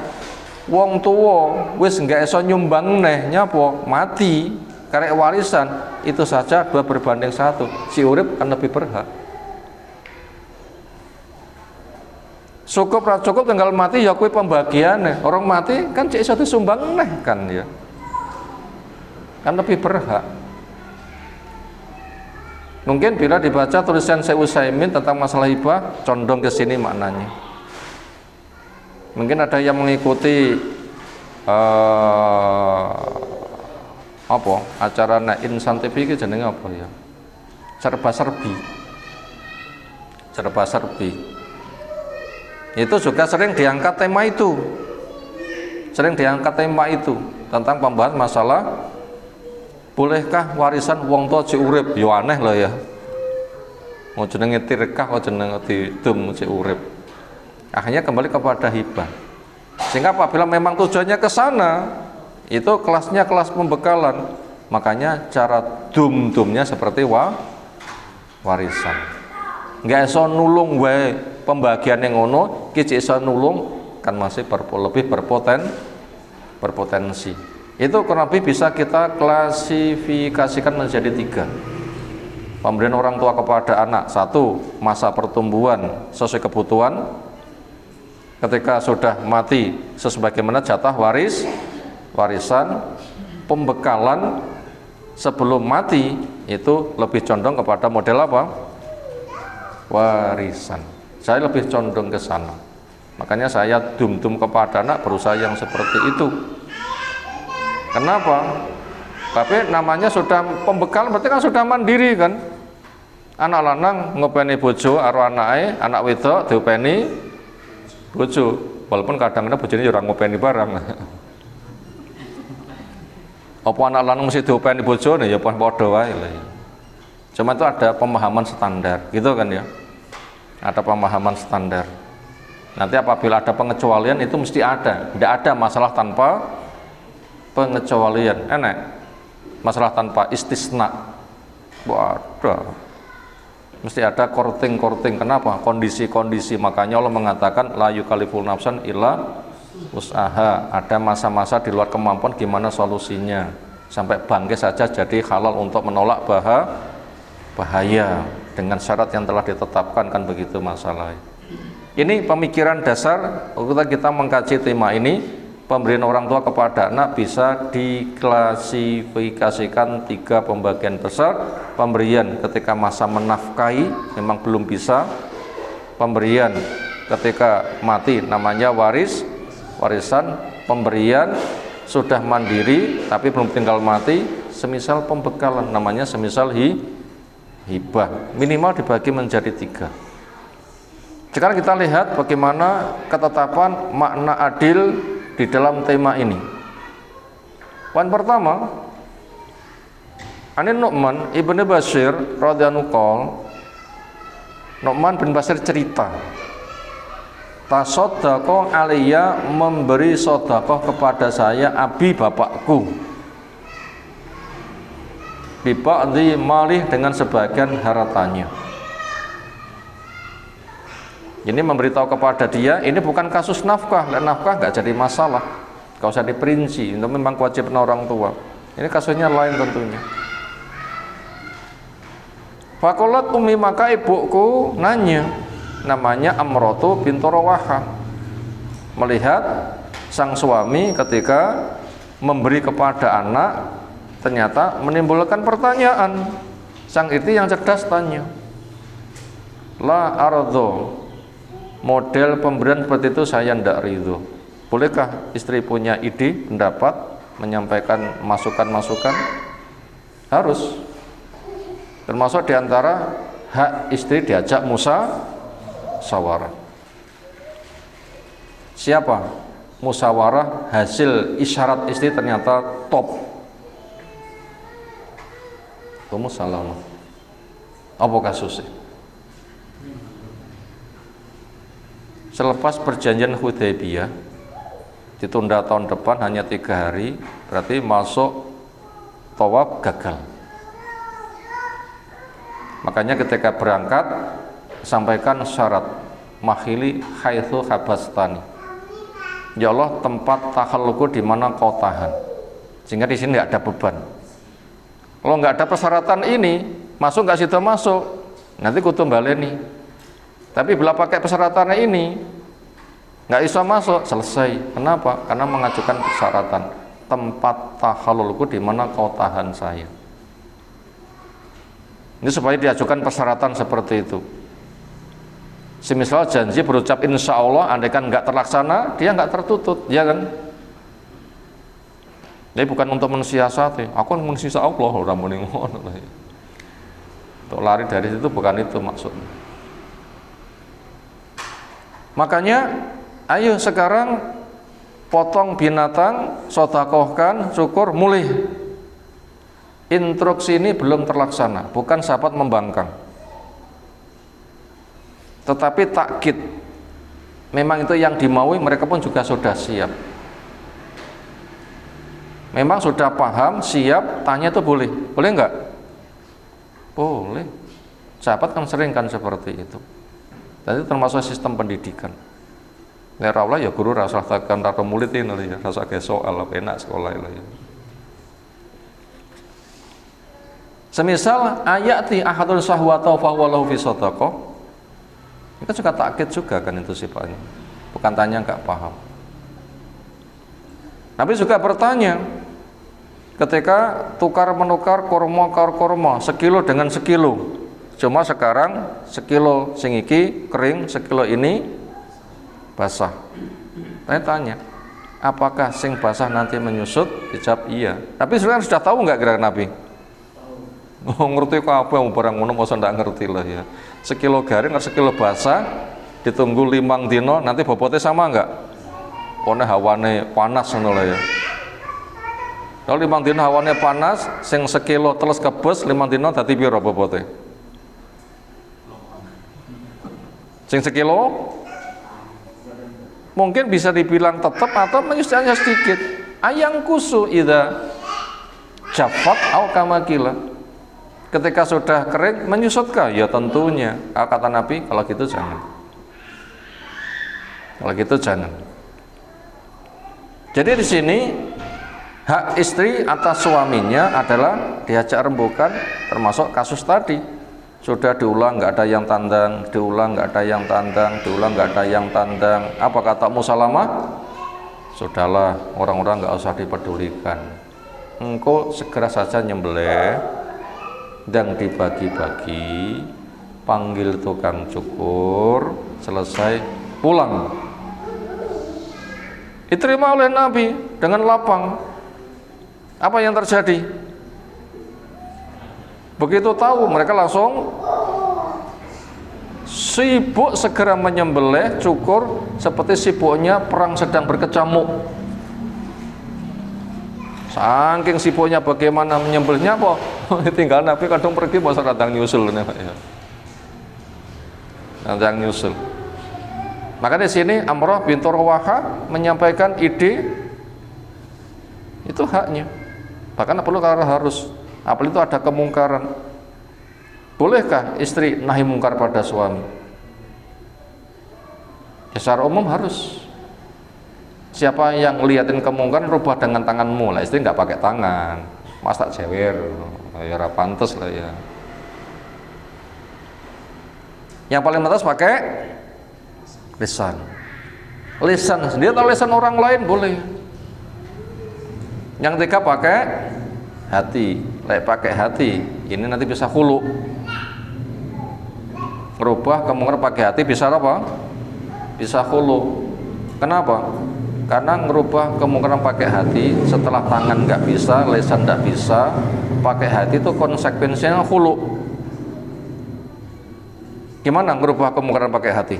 wong tuwa wis nggak iso nyumbang neh nyapa mati karek warisan, itu saja 2 berbanding 1. Si urip kan lebih berhak. Cukup ra cukup tinggal mati ya kuwi pembagiane. Orang mati kan cek iso disumbang neh kan ya. Kan lebih berhak. Mungkin bila dibaca tulisan Syekh Utsaimin tentang masalah hibah condong ke sini maknanya. Mungkin ada yang mengikuti acara Insan TV iki jenenge apa ya? Serba serbi. Itu juga sering diangkat tema itu. Tentang pembahasan masalah bolehkah warisan wong tua cek urip? Yo aneh lah ya. Mau jenenge tirkah, mau jenenge didum cek urip. Akhirnya kembali kepada hibah. Sehingga apabila memang tujuannya ke sana, itu kelasnya kelas pembekalan. Makanya cara dumnya seperti warisan. Nggak iso nulung wae pembagian yang ngono, ki iso nulung kan masih lebih berpotensi. Itu kurang lebih bisa kita klasifikasikan menjadi 3. Pemberian orang tua kepada anak, satu, masa pertumbuhan sesuai kebutuhan. Ketika sudah mati sebagaimana jatah warisan. Pembekalan sebelum mati itu lebih condong kepada model apa? Warisan. Saya lebih condong ke sana. Makanya saya dum-dum kepada anak berusaha yang seperti itu. Kenapa? Tapi namanya sudah pembekalan, berarti kan sudah mandiri kan. Anak lanang ngopeni bojo karo anake, anak wedok diopeni bojo. Walaupun kadang-kadang bojone ora ngopeni barang. Apa anak lanang mesti diopeni bojone ya padha wae lah. Cuma itu ada pemahaman standar, gitu kan ya. Ada pemahaman standar. Nanti apabila ada pengecualian itu mesti ada. Tidak ada masalah tanpa pengecualian. Enak. Masalah tanpa istisna. Waduh. Mesti ada korting-korting. Kenapa? Kondisi-kondisi. Makanya Allah mengatakan la yukalliful nafsan illa usaha. Ada masa-masa di luar kemampuan, gimana solusinya sampai bangkit saja jadi halal untuk menolak bahaya dengan syarat yang telah ditetapkan, kan begitu masalahnya. Ini pemikiran dasar ketika kita mengkaji tema ini. Pemberian orang tua kepada anak bisa diklasifikasikan 3 pembagian besar. Pemberian ketika masa menafkahi memang belum bisa. Pemberian ketika mati namanya warisan. Pemberian sudah mandiri tapi belum tinggal mati, semisal pembekalan namanya semisal hibah. Minimal dibagi menjadi 3. Sekarang kita lihat bagaimana ketetapan makna adil di dalam tema ini. Poin pertama, Anin Nu'man ibnu Bashir radhiyallahu anhu, Nu'man bin Bashir cerita, tasodakoh aliyah, memberi sodakoh kepada saya abi bapakku, biba'dhi malih, dengan sebagian hartanya. Ini memberitahu kepada dia, ini bukan kasus nafkah, dan nafkah nggak jadi masalah, nggak usah diperinci, itu memang kewajiban orang tua. Ini kasusnya lain tentunya. Fakolat umi, maka ibuku nanya, namanya Amrotu bintu Rawaha, melihat sang suami ketika memberi kepada anak ternyata menimbulkan pertanyaan. Sang istri yang cerdas tanya, la ardo, model pemberian seperti itu saya tidak ridho. Bolehkah istri punya ide, pendapat, menyampaikan masukan-masukan? Harus. Termasuk diantara hak istri diajak musyawarah. Siapa? Musyawarah, hasil isyarat istri ternyata top. Salam. Apa kasusnya? Selepas perjanjian Hudaybiyah ditunda tahun depan hanya 3 hari, berarti masuk tawaf gagal. Makanya ketika berangkat sampaikan syarat mahili haitsu habastani. Ya Allah, tempat tahalluku di mana kau tahan. Sehingga di sini nggak ada beban. Kalau nggak ada persyaratan ini, masuk nggak situ masuk, nanti kudu baleni. Tapi bila pakai persyaratan ini nggak bisa masuk, selesai. Kenapa? Karena mengajukan persyaratan tempat tahallulku di mana kau tahan saya. Ini supaya diajukan persyaratan seperti itu. Semisal janji berucap insya Allah, andaikan nggak terlaksana, dia nggak tertutup, ya kan? Jadi bukan untuk mensiasati, aku mensiasati Allah, udah meninggal. Untuk lari dari situ bukan itu maksudnya. Makanya ayo sekarang potong binatang, sodakohkan, syukur, mulih. Instruksi ini belum terlaksana, bukan sahabat membangkang, tetapi takkid. Memang itu yang dimaui, mereka pun juga sudah siap. Memang sudah paham, siap, tanya itu boleh. Boleh enggak? Boleh. Sahabat kan sering kan seperti itu. Dan itu termasuk sistem pendidikan. Nek ora ya guru rasa tekan karo murid ini ya, rasa ge soal enak sekolah lah ya. Semisal ayati ahadul syahwata fa huwa lahu fi shadaqah. Itu juga takkid juga kan itu sifatnya. Bukan tanya nggak paham. Nabi juga bertanya ketika tukar menukar korma sekilo dengan sekilo. Cuma sekarang sekilo sing iki kering, sekilo ini basah. Saya tanya, apakah sing basah nanti menyusut? Dijawab iya. Tapi sebenarnya sudah tahu nggak kira-kira Nabi? Oh, ngerti kok apa yang barang ngono masa ndak ngerti lah ya. Sekilo garing atau sekilo basah ditunggu 5 dino nanti bobotnya sama nggak? Pone hawane panas ngono lah ya. Kalau 5 dino hawane panas, sing sekilo terus kebes 5 dino dadi piro bobotnya? Sing sekilo mungkin bisa dibilang tetap atau menyusutnya sedikit. Ayang kusu idza jafat au kama qila. Ketika sudah kering menyusutkah? Ya tentunya. Kata Nabi, kalau gitu jangan. Kalau gitu jangan. Jadi di sini hak istri atas suaminya adalah diajak rembukan, termasuk kasus tadi. Sudah diulang nggak ada yang tandang, diulang nggak ada yang tandang, diulang nggak ada yang tandang. Apa kata Musalamah? Sudahlah, orang-orang nggak usah dipedulikan. Engkau segera saja nyembelih dan dibagi-bagi, panggil tukang cukur, selesai pulang. Diterima oleh Nabi dengan lapang. Apa yang terjadi? Begitu tahu mereka langsung sibuk segera menyembelih, cukur seperti sibuknya perang sedang berkecamuk. Saking sibuknya bagaimana menyembelihnya apa? Tinggal Nabi kadang pergi masa datang nyusul nih Pak ya. Datang nyusul. Maka di sini Amrah bintu Rawaha menyampaikan ide itu haknya. Bahkan perlu karena harus. Apalagi itu ada kemungkaran. Bolehkah istri nahi mungkar pada suami? Ya, secara umum harus. Siapa yang ngeliatin kemungkaran rubah dengan tanganmu lah. Istri nggak pakai tangan, mas tak jewer, ya pantes lah ya. Yang paling pantas pakai lisan. Lisan sendiri atau lisan orang lain boleh. Yang ketiga pakai hati. Pakai hati ini nanti bisa khulu. Merubah kemungkaran pakai hati bisa apa? Bisa khulu. Kenapa? Karena ngerubah kemungkaran pakai hati setelah tangan nggak bisa, lisan nggak bisa, pakai hati itu konsekuensinya khulu. Gimana ngerubah kemungkaran pakai hati?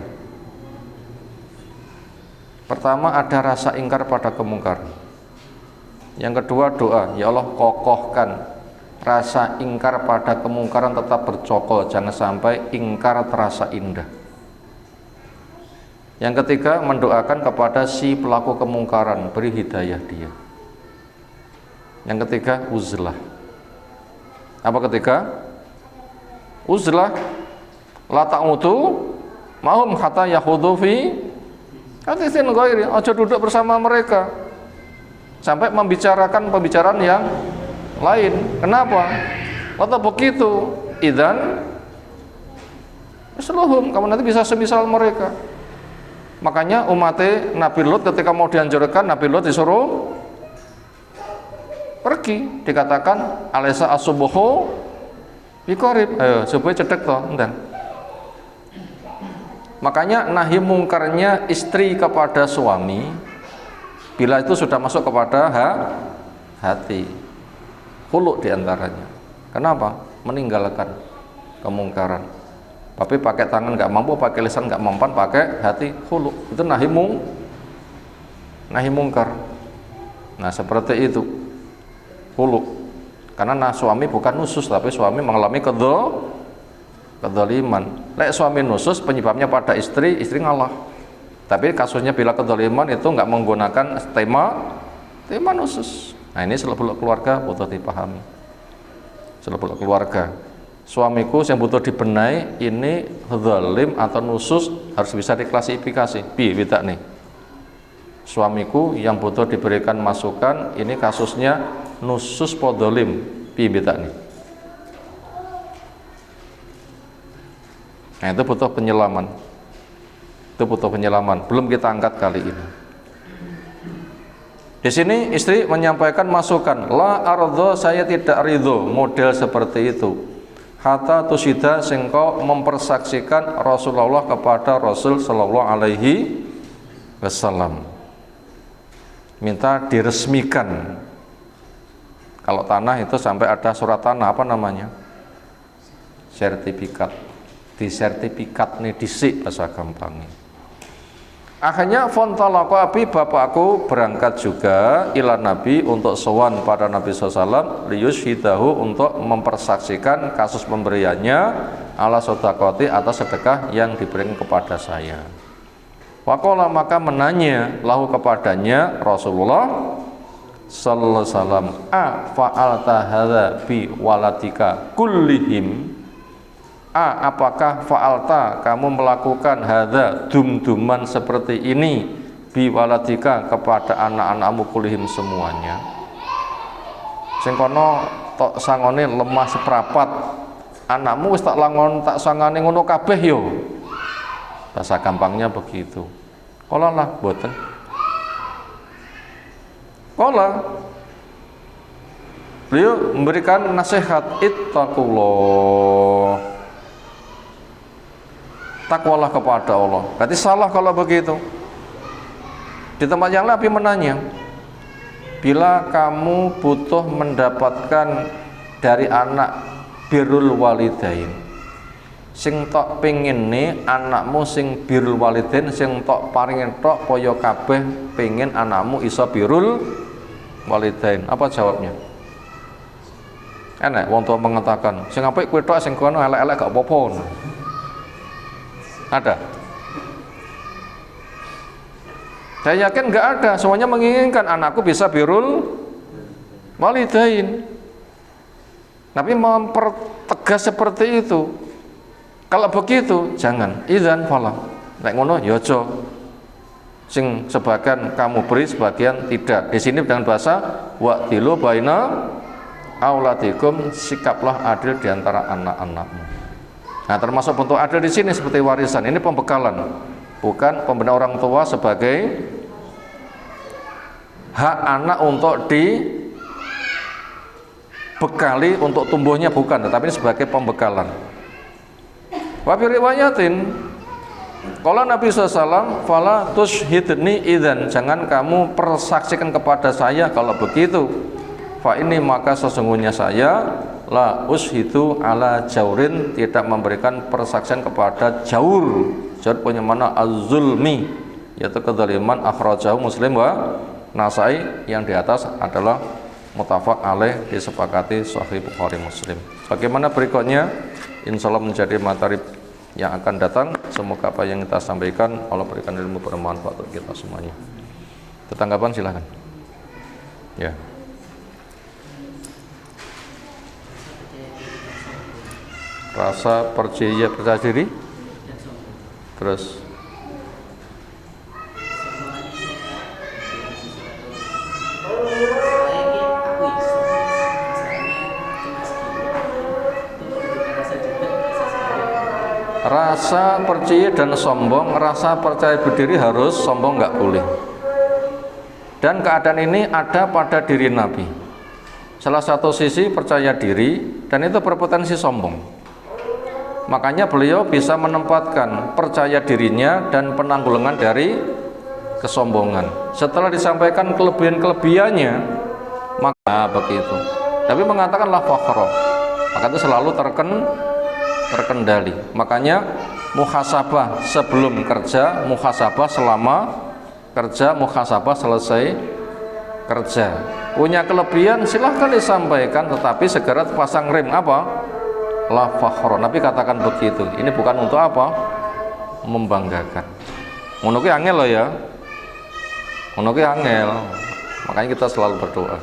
Pertama ada rasa ingkar pada kemungkaran. Yang kedua doa, ya Allah kokohkan rasa ingkar pada kemungkaran tetap bercokol, jangan sampai ingkar terasa indah. Yang ketiga mendoakan kepada si pelaku kemungkaran, beri hidayah dia. Yang ketiga uzlah. Apa ketiga? Uzlah la ta'udu mahum hatta yakhudhu fi haditsin ghairi. Aja duduk bersama mereka sampai membicarakan pembicaraan yang lain. Kenapa? Atau begitu idzan misluhum, kamu nanti bisa semisal mereka. Makanya umat Nabi Lut ketika mau dianjurkan, Nabi Lut disuruh pergi, dikatakan alaysa as-subuhu biqarib, ayo subuh cedek toh entar. Makanya nahi mungkarnya istri kepada suami bila itu sudah masuk kepada hati, khulu diantaranya. Kenapa? Meninggalkan kemungkaran. Tapi pakai tangan nggak mampu, pakai lisan nggak mempan, pakai hati khulu. Itu nahi mungkar. Nah seperti itu khulu. Karena suami bukan nusus, tapi suami mengalami kedzaliman. Lek suami nusus penyebabnya pada istri, istri ngalah. Tapi kasusnya bila kedzaliman itu nggak menggunakan tema nusus. Nah ini selebeluk keluarga butuh dipahami. Selebeluk keluarga, suamiku yang butuh dibenahi ini zalim atau nusus harus bisa diklasifikasi. Beda nih. Suamiku yang butuh diberikan masukan ini kasusnya nusus podolim. Beda nih. Nah, itu butuh penyelaman. Itu butuh penyelaman. Belum kita angkat kali ini. Di sini istri menyampaikan masukan, la ardho, saya tidak ridho model seperti itu. Hatta tusida sengkau mempersaksikan Rasulullah kepada Rasul sallallahu alaihi wasallam. Minta diresmikan. Kalau tanah itu sampai ada surat tanah, apa namanya? Sertifikat. Disertifikat nih, disik bahasa gampangnya. Akhirnya fontolako abi, bapakku berangkat juga ila Nabi untuk sowan pada Nabi SAW liyushidahu, untuk mempersaksikan kasus pemberiannya ala sodakoti, atas sedekah yang diberikan kepada saya. Wakola, maka menanya lahu kepadanya Rasulullah sallallahu alaihi wasallam, a fa'alta hadza bi waladika kullihim, apakah fa'alta, kamu melakukan hadza, dum-duman seperti ini, bi waladika, kepada anak-anakmu kullihim semuanya. Sing kono tok sangone lemah seprapat, anakmu wis tak langon tak sangane ngono kabeh yo. Bahasa gampangnya begitu. Kala lah boten. Kala beliau memberikan nasihat, ittaqullah, takwalah kepada Allah. Berarti salah kalau begitu. Di tempat yang lain menanya, bila kamu butuh mendapatkan dari anak birrul walidain, sing tok pengin nih anakmu sing birrul walidain, sing tok paringin tok poyo kabeh pengen anakmu iso birrul walidain. Apa jawabnya? Enak wong tua mengatakan, sing apik kowe tok, sing kono elek-elek gak apa-apa. Ada? Saya yakin nggak ada. Semuanya menginginkan anakku bisa birrul walidain. Tapi mempertegas seperti itu. Kalau begitu jangan. Idzan fala. Nek ngono ya aja. Sing sebagian kamu beri, sebagian tidak. Di sini dengan bahasa wa'dilu baina auladikum, sikaplah adil di antara anak-anakmu. Nah, termasuk bentuk adil di sini seperti warisan. Ini pembekalan, bukan pemberian orang tua sebagai hak anak untuk dibekali untuk tumbuhnya, bukan, tetapi ini sebagai pembekalan. Wa fi riwayatin qala Nabi SAW, fala tushhidni idzan, jangan kamu persaksikan kepada saya kalau begitu. Fa ini, maka sesungguhnya saya la ushidu ala jaurin, tidak memberikan persaksian kepada jaur. Jaur punya mana az-zulmi, yaitu kezaliman. Akhrajahu Muslim wa Nasai, yang di atas adalah muttafaq alaih, disepakati Sahih Bukhari Muslim. Bagaimana berikutnya insyaallah menjadi materi yang akan datang. Semoga apa yang kita sampaikan Allah berikan ilmu bermanfaat untuk kita semuanya. Tanggapan silahkan. Ya. Rasa percaya diri, terus rasa percaya dan sombong. Rasa percaya berdiri harus, sombong nggak boleh. Dan keadaan ini ada pada diri Nabi. Salah satu sisi percaya diri dan itu berpotensi sombong. Makanya beliau bisa menempatkan percaya dirinya dan penanggulangan dari kesombongan. Setelah disampaikan kelebihan-kelebihannya, maka begitu. Tapi mengatakan la fakhra, maka itu selalu terkendali. Makanya muhasabah sebelum kerja, muhasabah selama kerja, muhasabah selesai kerja. Punya kelebihan silahkan disampaikan, tetapi segera pasang rem, apa? La fakhra. Nabi katakan begitu. Ini bukan untuk apa? Membanggakan. Ngono ki angel loh ya. Ngono ki angel. Makanya kita selalu berdoa.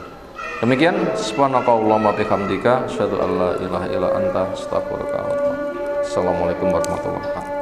Demikian, subhanakallahumma bihamdika asyhadu an la ilaha illa anta astaghfiruka wa atubu ilaik. Assalamualaikum warahmatullahi wabarakatuh.